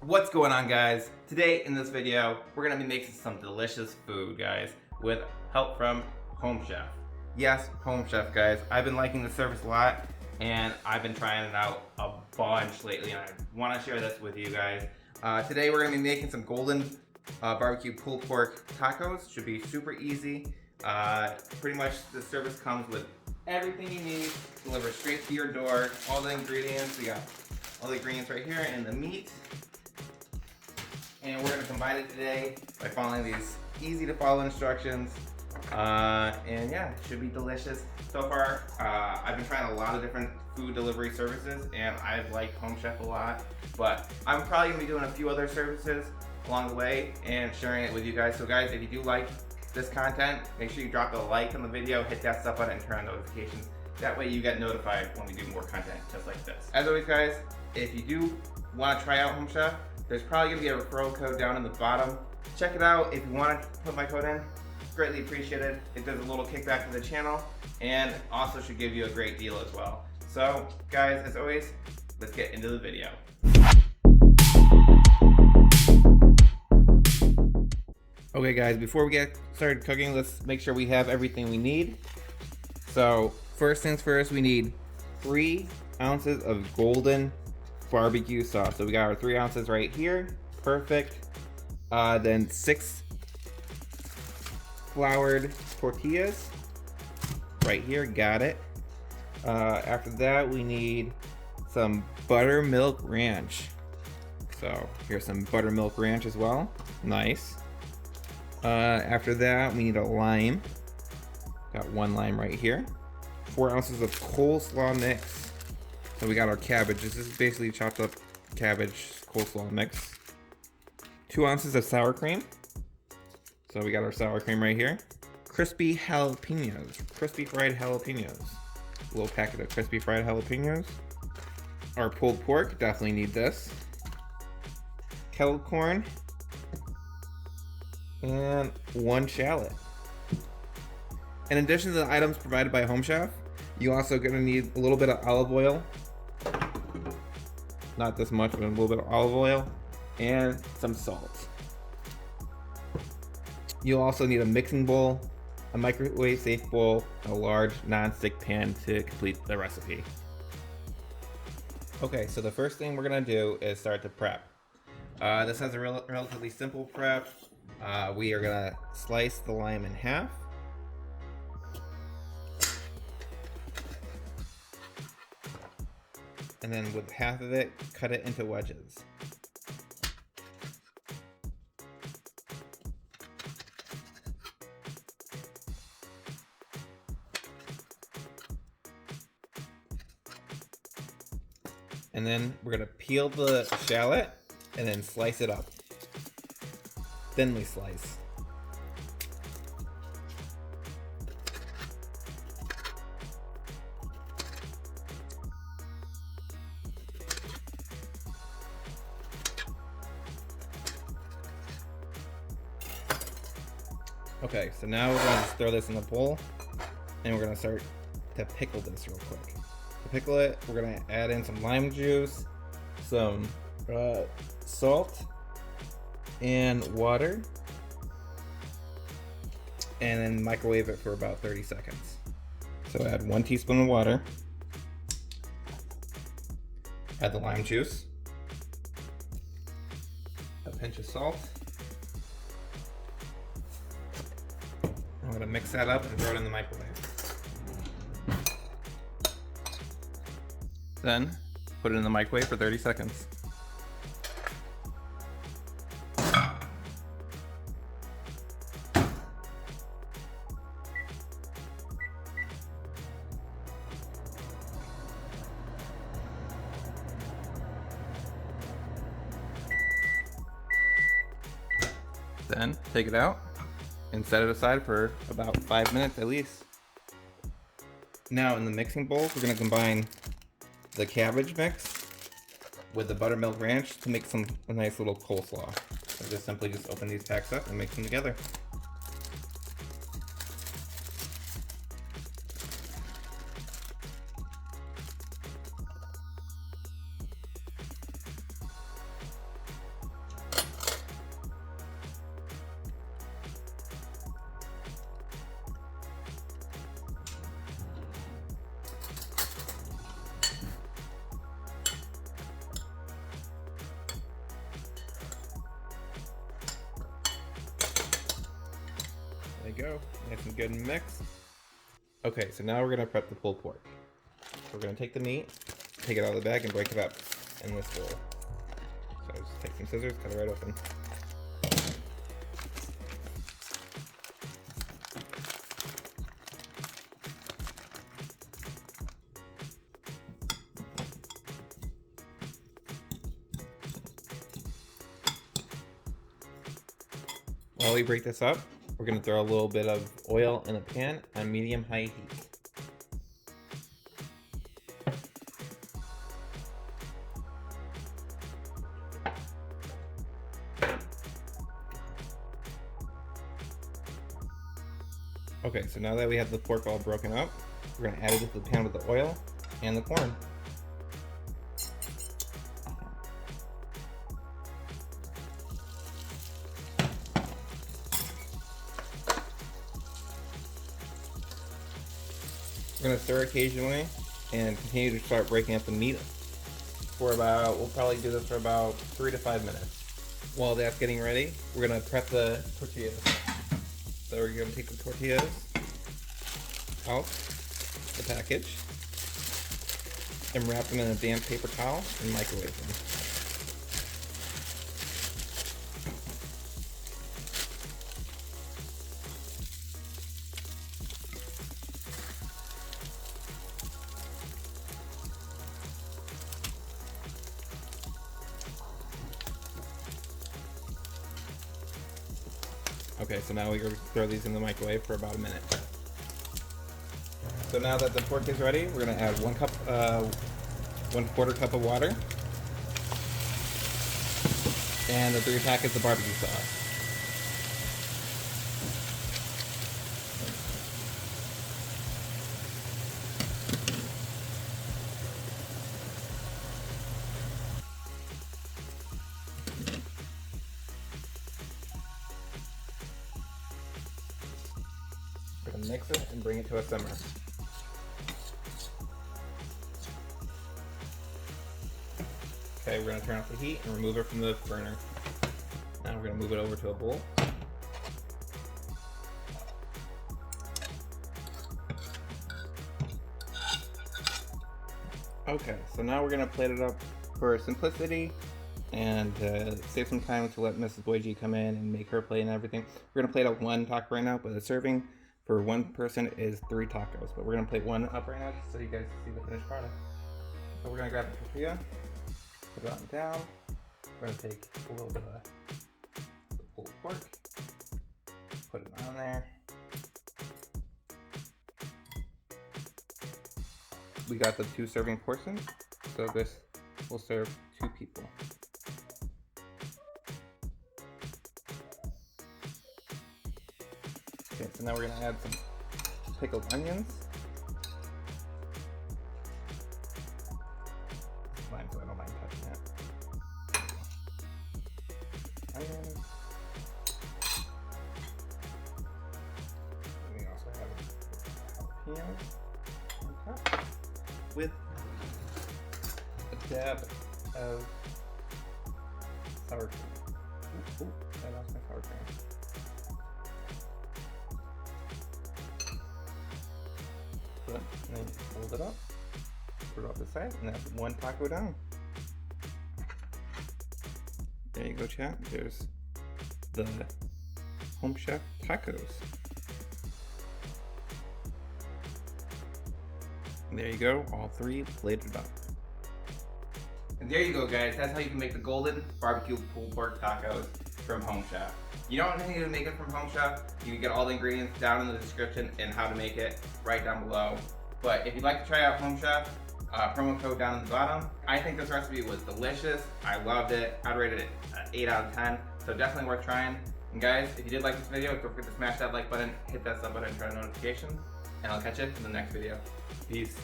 What's going on, guys? Today in this video we're gonna be making some delicious food, guys, with help from Home Chef. Yes, Home Chef, guys. I've been liking the service a lot and I've been trying it out a bunch lately and I want to share this with you guys. Today we're gonna be making some golden barbecue pulled pork tacos. Should be super easy. Pretty much the service comes with everything you need, delivered straight to your door. All the ingredients, we got all the ingredients right here and the meat. And we're going to combine it today by following these easy to follow instructions. And yeah, it should be delicious. So far, I've been trying a lot of different food delivery services and I've liked Home Chef a lot. But I'm probably going to be doing a few other services along the way and sharing it with you guys. So guys, if you do like this content, make sure you drop a like on the video, hit that sub button and turn on notifications. That way you get notified when we do more content just like this. As always, guys, if you do want to try out Home Chef, there's probably going to be a referral code down in the bottom. Check it out if you want to put my code in. Greatly appreciated. It does a little kickback to the channel and also should give you a great deal as well. So guys, as always, let's get into the video. Okay guys, before we get started cooking, let's make sure we have everything we need. So first things first, we need 3 ounces of golden barbecue sauce. So we got our 3 ounces right here, perfect. Then 6 floured tortillas right here, got it. After that, we need some buttermilk ranch. So here's some buttermilk ranch as well, nice. After that, we need a lime. Got 1 lime right here. 4 ounces of coleslaw mix. So we got our cabbage. This is basically chopped up cabbage coleslaw mix. 2 ounces of sour cream. So we got our sour cream right here. Crispy jalapeños. Crispy fried jalapeños. A little packet of crispy fried jalapeños. Our pulled pork, definitely need this. Kettle corn. And 1 shallot. In addition to the items provided by Home Chef, you're also gonna need a little bit of olive oil. Not this much, but a little bit of olive oil and some salt. You'll also need a mixing bowl, a microwave safe bowl, and a large non-stick pan to complete the recipe. Okay, so the first thing we're gonna do is start to prep. This has a relatively simple prep. We are gonna slice the lime in half. And then with half of it, cut it into wedges. And then we're gonna peel the shallot and then slice it up. Thinly slice. Okay, so now we're gonna just throw this in the bowl and we're gonna start to pickle this real quick. To pickle it, we're gonna add in some lime juice, some salt, and water, and then microwave it for about 30 seconds. So add 1 teaspoon of water, add the lime juice, a pinch of salt. I'm gonna mix that up and throw it in the microwave. Then put it in the microwave for 30 seconds. Then take it out and set it aside for about 5 minutes at least. Now in the mixing bowl, we're gonna combine the cabbage mix with the buttermilk ranch to make a nice little coleslaw. So just simply open these packs up and mix them together. you go. Nice and good and mixed. Okay, so now we're gonna prep the pulled pork. So we're gonna take the meat, take it out of the bag, and break it up in this bowl. So just take some scissors, cut it right open. While we break this up, we're going to throw a little bit of oil in a pan on medium-high heat. Okay, so now that we have the pork all broken up, we're going to add it to the pan with the oil and the corn. We're going to stir occasionally and continue to start breaking up the meat for about, we'll probably do this for about 3 to 5 minutes. While that's getting ready, we're going to prep the tortillas. So we're going to take the tortillas out the package and wrap them in a damp paper towel and microwave them. Okay, so now we're going to throw these in the microwave for about a minute. So now that the pork is ready, we're going to add 1/4 cup of water and the 3 packets of barbecue sauce. We're going to mix it and bring it to a simmer. Okay, we're going to turn off the heat and remove it from the burner. Now we're going to move it over to a bowl. Okay, so now we're going to plate it up for simplicity and save some time to let Mrs. Boyg come in and make her plate and everything. We're going to plate up 1 taco right now, but the serving for 1 person is 3 tacos. But we're going to plate 1 up right now just so you guys can see the finished product. So we're going to grab the tortilla, put it on down. We're going to take a little bit of the pulled pork, put it on there. We got the 2 serving portions, so this will serve 2 people. Okay, so now we're going to add some pickled onions. It's mine, so I don't mind touching it. Onions. And we also have jalapeños on top with a dab of sour cream. Ooh, I lost my sour cream. And then fold it up, put it off the side, and that's 1 taco down. There you go, chat. There's the Home Chef tacos. And there you go, all 3 plated up. And there you go, guys. That's how you can make the golden barbecue pulled pork tacos from Home Chef. You don't need to make it from Home Chef. You can get all the ingredients down in the description and how to make it right down below. But if you'd like to try out Home Chef, promo code down in the bottom. I think this recipe was delicious. I loved it. I'd rate it 8 out of 10. So definitely worth trying. And guys, if you did like this video, don't forget to smash that like button, hit that sub button, and turn on notifications. And I'll catch you in the next video. Peace.